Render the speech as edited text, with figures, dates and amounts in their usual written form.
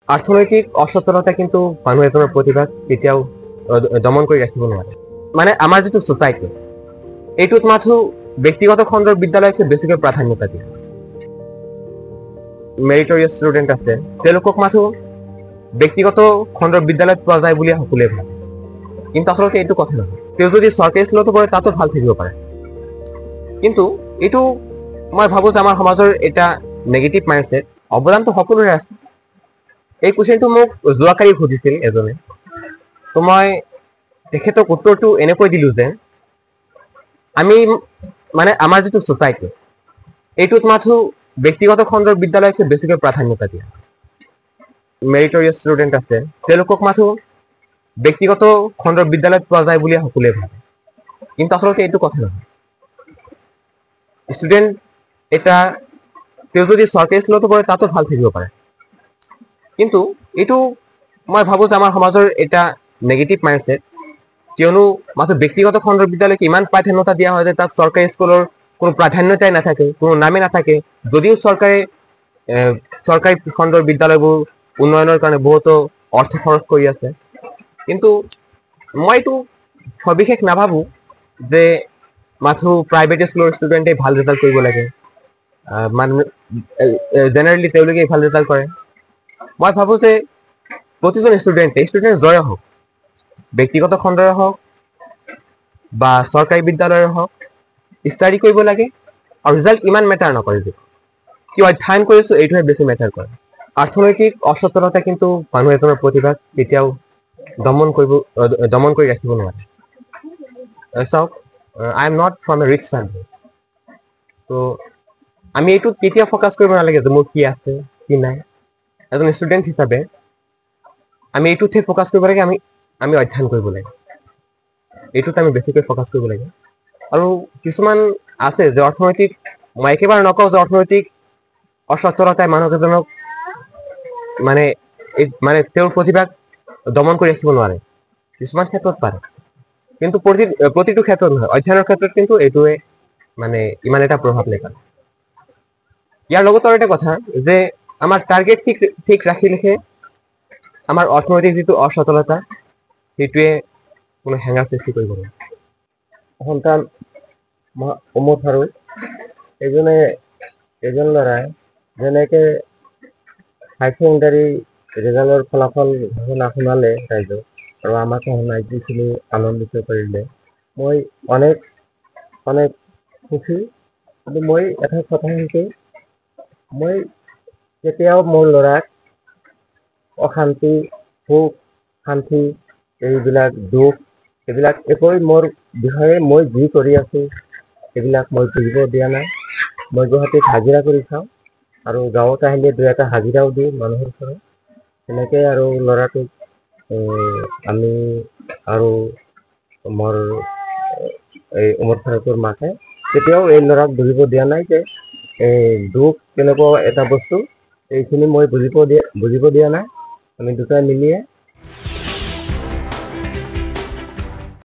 অৰ্থনৈতিক অসচেতনতা কিন্তু মানুহ এজনৰ প্ৰতিভা কেতিয়াও দমন কৰি ৰাখিব নোৱাৰে। মানে আমাৰ যিটো ছ'চাইটি, এইটোত মাথো ব্যক্তিগত খণ্ডৰ বিদ্যালয়কে বেছিকৈ প্ৰাধান্যতা দিয়ে। মেৰিটৰিয়াছ ষ্টুডেণ্ট আছে, তেওঁলোকক মাথো ব্যক্তিগত খণ্ডৰ বিদ্যালয়ত পোৱা যায় বুলি সকলোৱে ভাবে, কিন্তু আচলতে এইটো কথা নহয়। তেওঁ যদি চৰকাৰী স্কুলতো পঢ়ে তাতো ভাল থাকিব পাৰে, কিন্তু এইটো মই ভাবোঁ যে আমাৰ সমাজৰ এটা নেগেটিভ মাইণ্ডছেট। অৱদানটো সকলোৰে আছে। এই কুৱেশ্যনটো মোক যোৱাকালি সুধিছিল এজনে, তো মই তেখেতক উত্তৰটো এনেকৈ দিলোঁ যে আমি মানে আমাৰ যিটো ছ'চাইটি, এইটোত মাথো ব্যক্তিগত খণ্ডৰ বিদ্যালয়কে বেছিকৈ প্ৰাধান্যতা দিয়ে। মেৰিটৰিয়াছ ষ্টুডেণ্ট আছে, তেওঁলোকক মাথো ব্যক্তিগত খণ্ডৰ বিদ্যালয়ত পোৱা যায় বুলি সকলোৱে ভাবে, কিন্তু আচলতে এইটো কথা নহয়। ষ্টুডেণ্ট এটা তেওঁ যদি চৰকাৰী স্কুলতো পঢ়ে তাতো ভাল থাকিব পাৰে, কিন্তু এইটো মই ভাবোঁ যে আমাৰ সমাজৰ এটা নেগেটিভ মাইণ্ডছেট। কিয়নো মাথো ব্যক্তিগত খণ্ডৰ বিদ্যালয়কে ইমান প্ৰাধান্যতা দিয়া হয় যে তাত চৰকাৰী স্কুলৰ কোনো প্ৰাধান্যতাই নাথাকে, কোনো নামেই নাথাকে। যদিও চৰকাৰী খণ্ডৰ বিদ্যালয়বোৰ উন্নয়নৰ কাৰণে বহুতো অৰ্থ খৰচ কৰি আছে, কিন্তু মই এইটো সবিশেষ নাভাবোঁ যে মাথো প্ৰাইভেট স্কুলৰ ষ্টুডেণ্টে ভাল ৰিজাল্ট কৰিব লাগে। জেনেৰেলি তেওঁলোকে ভাল ৰিজাল্ট কৰে। মই ভাবোঁ যে প্ৰতিজন ষ্টুডেণ্ট জয়ে হওক, ব্যক্তিগত খণ্ডৰে হওক বা চৰকাৰী বিদ্যালয়ৰে হওক, ষ্টাডি কৰিব লাগে আৰু ৰিজাল্ট ইমান মেটাৰ নকৰে। যে কি অধ্যয়ন কৰিছোঁ এইটোহে বেছি মেটাৰ কৰে। অৰ্থনৈতিক অসচেতনতা কিন্তু মানুহ এজনৰ প্ৰতিভাক কেতিয়াও দমন কৰি ৰাখিব নোৱাৰে। চাওক, I am not from a rich family, তো আমি এইটোত কেতিয়াও ফ'কাছ কৰিব নালাগে যে মোৰ কি আছে কি নাই। এজন ষ্টুডেণ্ট হিচাপে আমি এইটোতহে ফ'কাছ কৰিব লাগে, আমি অধ্যয়ন কৰিব লাগে, এইটোত আমি বেছিকৈ ফ'কাছ কৰিব লাগে। আৰু কিছুমান আছে যে অৰ্থনৈতিক, মই একেবাৰে নকওঁ যে অৰ্থনৈতিক অসচ্ছলতাই মানুহ এজনক মানে তেওঁৰ প্ৰতিভাক দমন কৰি ৰাখিব নোৱাৰে। কিছুমান ক্ষেত্ৰত পাৰে, কিন্তু প্ৰতিটো ক্ষেত্ৰত নহয়। অধ্যয়নৰ ক্ষেত্ৰত কিন্তু এইটোৱে মানে ইমান এটা প্ৰভাৱ নেপেলায়। ইয়াৰ লগত আৰু এটা কথা যে আমাৰ টাৰ্গেট ঠিক ৰাখিলেহে আমাৰ অৰ্থনৈতিক যিটো অসচলতা সেইটোৱে কোনো হেঙাৰ সৃষ্টি কৰিব নোৱাৰে। সন্তান উমত আৰু এজন ল'ৰাই যেনেকে হাই ছেকেণ্ডাৰী ৰিজাল্টৰ ফলাফল ঘোষণা শুনালে ৰাইজক আৰু আমাকে শুনাই যিখিনি আনন্দিত কৰিলে, মই অনেক সুখী। কিন্তু মই এটা কথা হৈছে, মই কেতিয়াও মোৰ ল'ৰাক অশান্তি, সুখ শান্তি, এইবিলাক দুখ, এইবিলাক একোৱেই মোৰ বিষয়ে মই যি কৰি আছোঁ এইবিলাক মই বুজিব দিয়া নাই। মই গুৱাহাটীত হাজিৰা কৰি খাওঁ আৰু গাঁৱত আহিলে দুই এটা হাজিৰাও দিওঁ মানুহৰ ঘৰত। তেনেকৈ আৰু ল'ৰাটোক আমি আৰু মোৰ এই উমৰ ফাৰুকৰ মাকে কেতিয়াও এই ল'ৰাক বুজিব দিয়া নাই যে দুখ কেনেকুৱা এটা বস্তু, এইখিনি মই বুজিব দিয়া নাই। আমি দুটাই মিলিয়ে